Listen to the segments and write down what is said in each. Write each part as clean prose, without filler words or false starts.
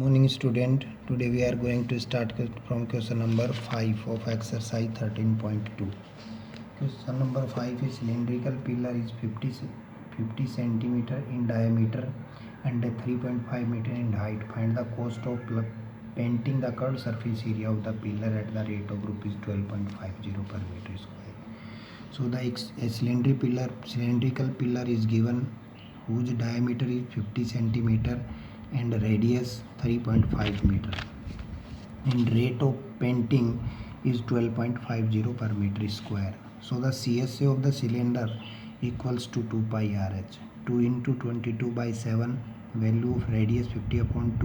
Morning student, today we are going to start from question number 5 of exercise 13.2. Question number 5 is cylindrical pillar is 50 centimeter in diameter and 3.5 meter in height. Find the cost of painting the curved surface area of the pillar at the rate of rupees 12.50 per meter square. So the cylindrical pillar is given whose diameter is 50 centimeter and radius 3.5 meter and rate of painting is 12.50 per meter square. So the CSA of the cylinder equals to 2 pi RH. 2 into 22 by 7, value of radius 50 upon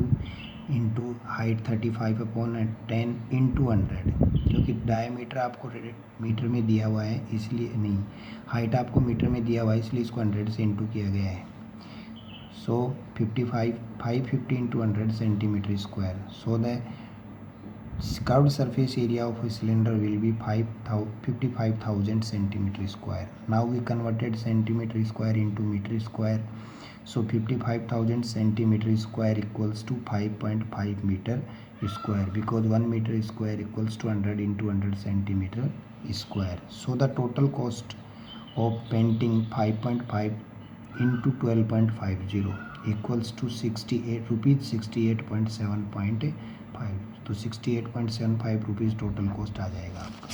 2 into height 35 upon 10 into 100, क्योंकि diameter आपको metre में दिया हुआ है इसलिए नहीं, height आपको metre में दिया हुआ है इसलिए इसको 100 से इंटू किया गया है. So 550 into 100 centimeter square. So the curved surface area of a cylinder will be 55,000 centimeter square. Now we converted centimeter square into meter square. So 55,000 centimeter square equals to 5.5 meter square, because 1 meter square equals to 100 into 100 centimeter square. So the total cost of painting 5.5 into 12.50 equals to 68 rupees 68.7.5. तो 68.75 rupees total cost आ जाएगा आपका.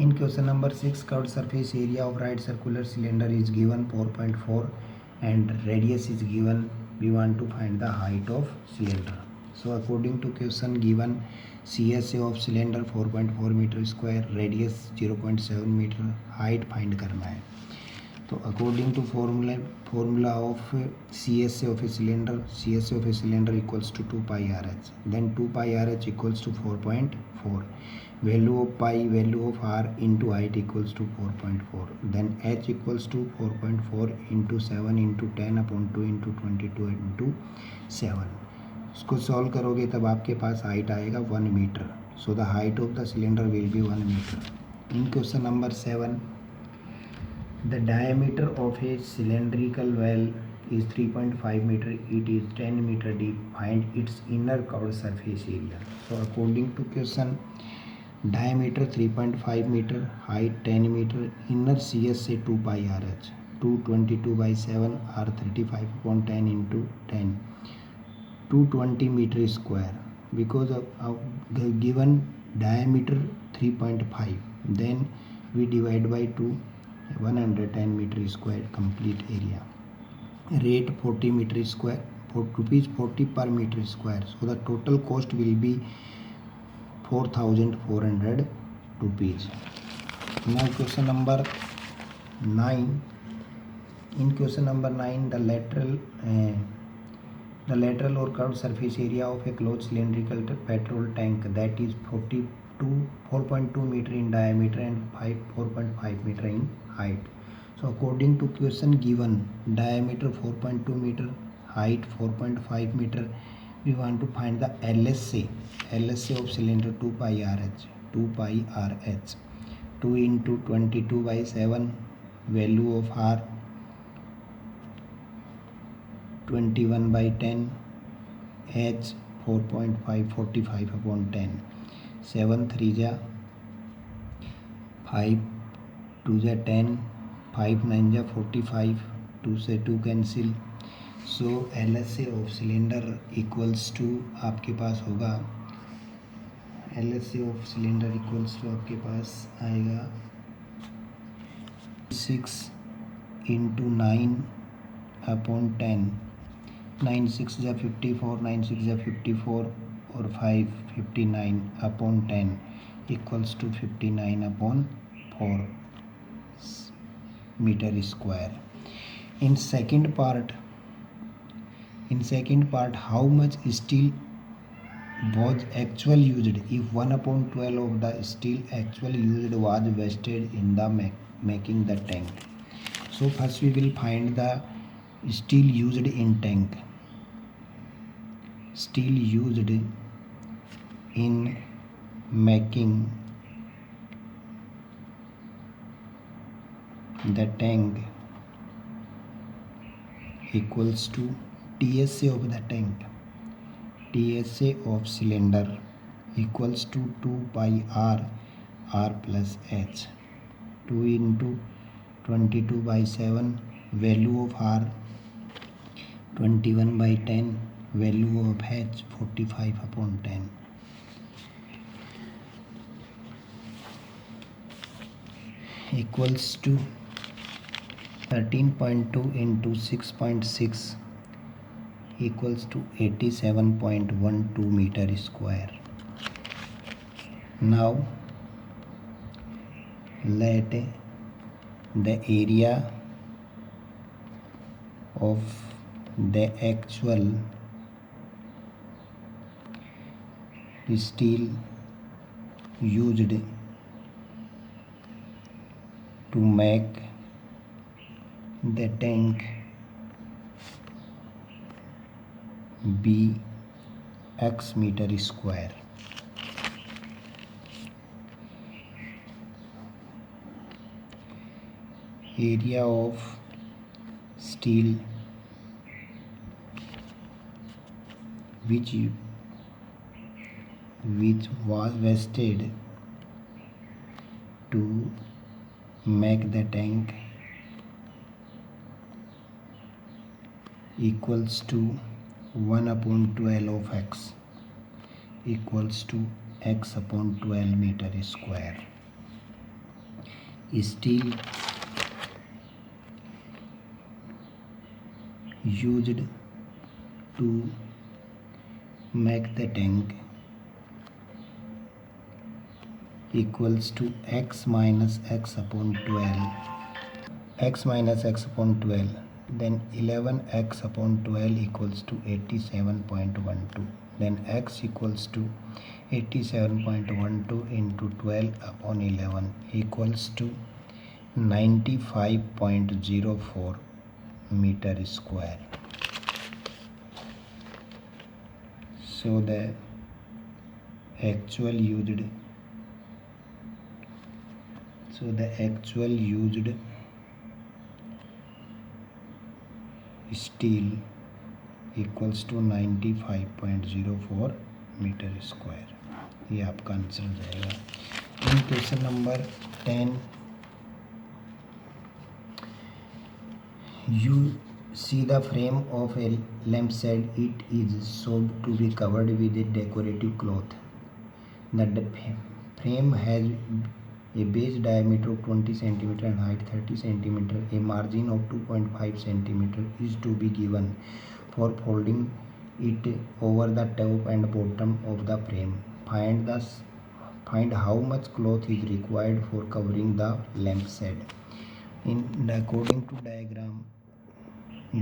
In question number 6 curved surface area of right circular cylinder is given 4.4 and radius is given. We want to find the height of cylinder. So according to question given CSA of cylinder 4.4 metre square, radius 0.7 metre, height find करना है. तो according to formula of CSA of a cylinder equals to 2 pi RH. Then 2 pi RH equals to 4.4. Value of pi, value of R into height equals to 4.4. Then H equals to 4.4 into 7 into 10 upon 2 into 22 into 7. इसको solve करोगे तब आपके पास height आएगा 1 metre. So the height of the cylinder will be 1 metre. In question number 7, the diameter of a cylindrical well is 3.5 meter. It is 10 meter deep. Find its inner curved surface area. So according to question, diameter 3.5 meter, height 10 meter, inner CSA 2 pi RH. 222 by 7 or 35 upon 10 into 10. 220 meter square. Because of the given diameter 3.5, then we divide by 2. 110 meter square complete area. Rate 40 meter square, rupees 40 per meter square. So the total cost will be 4,400 rupees. Now question number 9. In question number 9, the lateral or curved surface area of a closed cylindrical petrol tank that is 4.2 meter in diameter and 4.5 meter in height. So according to question given, diameter 4.2 meter, height 4.5 meter, we want to find the LSA of cylinder 2 pi RH. 2 into 22 by 7, value of R 21 by 10, H 4.5, 45 upon 10. 7 3 जा 5 2 जा 10, 5 9 जा 45, 2 से 2 cancel. So LSA of cylinder equals to आपके पास होगा, LSA of cylinder equals to आपके पास आएगा 6 into 9 upon 10. 9 6 जा 54, 9 6 जा 54 और 5 59 upon 10 equals to 59 upon 4 meter square. In second part, how much steel was actually used if 1 upon 12 of the steel actually used was wasted in the making the tank. So first we will find the steel used in tank. Steel used in making the tank equals to TSA of the tank. TSA of cylinder equals to 2 pi r plus h. 2 into 22 by 7, value of r 21 by 10, value of h 45 upon 10. Equals to 13.2 into 6.6 equals to 87.12 meter square. Now let the area of the actual steel used to make the tank be x meter square. Area of steel which was wasted to make the tank equals to 1 upon 12 of x equals to x upon 12 meter square. Steel used to make the tank equals to x minus x upon 12, x minus x upon 12, then 11x upon 12 equals to 87.12, then x equals to 87.12 into 12 upon 11 equals to 95.04 meter square. So the actual used steel equals to 95.04 metre square. ये आपका answer हो जाएगा. In question number 10 you see the frame of a lampshade. It is sold to be covered with a decorative cloth. The frame has a base diameter of 20 cm and height 30 cm. A margin of 2.5 cm is to be given for folding it over the top and bottom of the frame. Find how much cloth is required for covering the lampshade. According to diagram,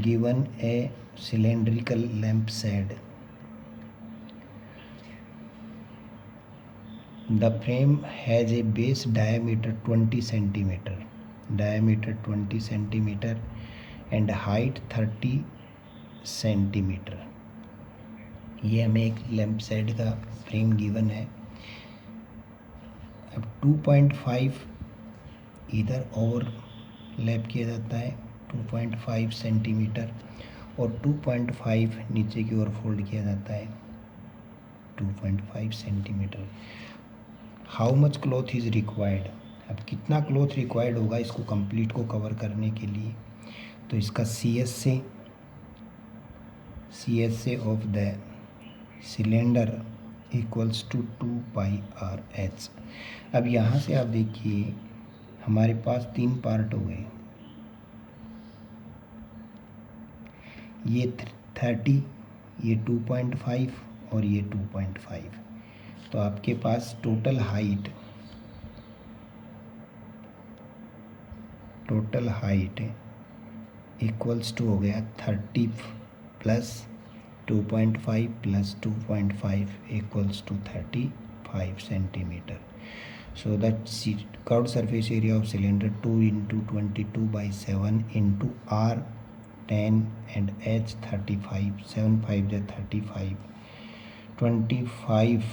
given a cylindrical lampshade, the frame has a base diameter 20 cm and height 30 cm. ये हमें एक lamp shade का frame given है. अब 2.5 इधर और lap किया जाता है 2.5 सेंटीमीटर और 2.5 नीचे की ओर फोल्ड किया जाता है 2.5 centimetre. How much cloth is required. अब कितना क्लॉथ रिक्वायर्ड होगा इसको कंप्लीट को कवर करने के लिए, तो इसका CSA of the cylinder equals to 2 pi R H. अब यहाँ से आप देखिए हमारे पास 3 पार्ट हो गए. ये 30, ये 2.5 और ये 2.5. तो आपके पास टोटल हाइट इक्वल्स टू हो गया 30 plus 2.5 plus 2.5 equals to 35 centimeter. So that curved surface area of cylinder 2 into 22 by 7 into R 10 and H 35. 7 5 is 35. 25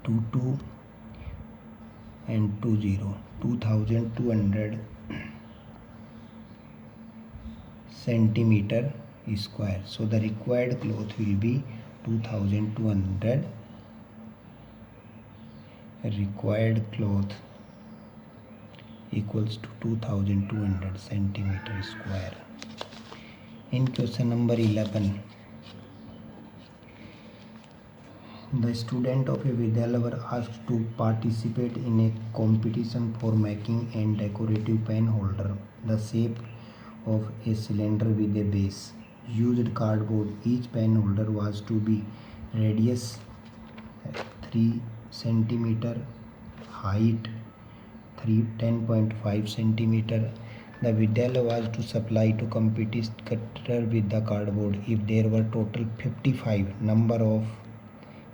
to 2 and 20 2200 centimeter square. So the required cloth will be 2200. Required cloth equals to 2200 centimeter square. In question number 11, the student of a Vidyalaya were asked to participate in a competition for making a decorative pen holder. The shape of a cylinder with a base. Used cardboard. Each pen holder was to be radius 3 centimeter, height 10.5 centimeter. The Vidyalaya was to supply to competitor with the cardboard. If there were total 55, number of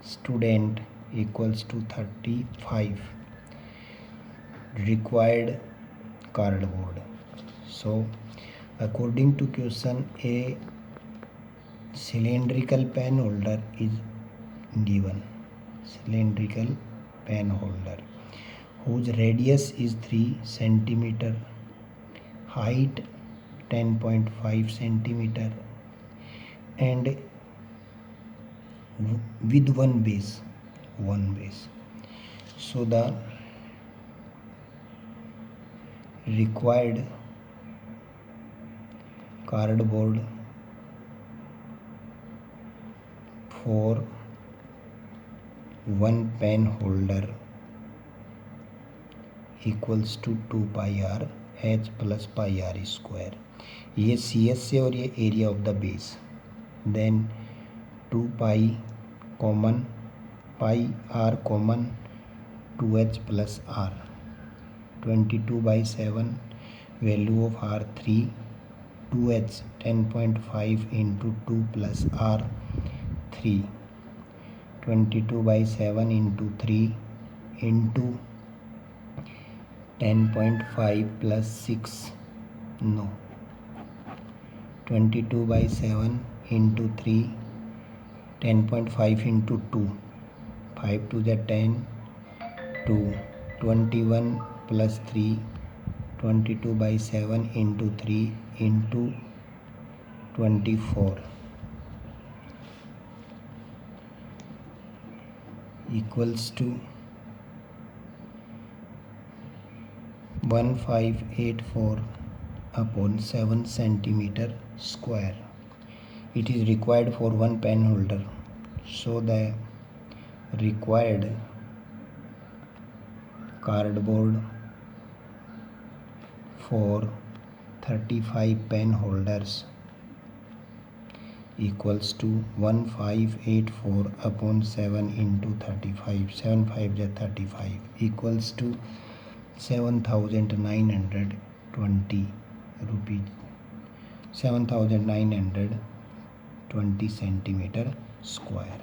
student equals to 35 required cardboard. So according to question, a cylindrical pen holder is given. Cylindrical pen holder whose radius is 3 centimeter, height 10.5 centimeter, and with one base. So the required cardboard for one pen holder equals to 2 pi r h plus pi r square. ये CS है और ये area of the base. Then 2 pi common, pi R common, 2h plus r. 22/7 value of r 3, 2h 10.5 into 2 plus r 3. 22/7 into 3 into 10.5 plus 6, no, 22/7 into 3, 10.5 into 2, 5 to the 10, 2, 21 plus 3, 22/7 into 3 into 24 equals to 1584 upon 7 centimeter square. It is required for one pen holder. So the required cardboard for 35 pen holders equals to 1584 upon 7 into 35. 7 5 is 35 equals to 7,920 rupees. 7,920 centimeter square.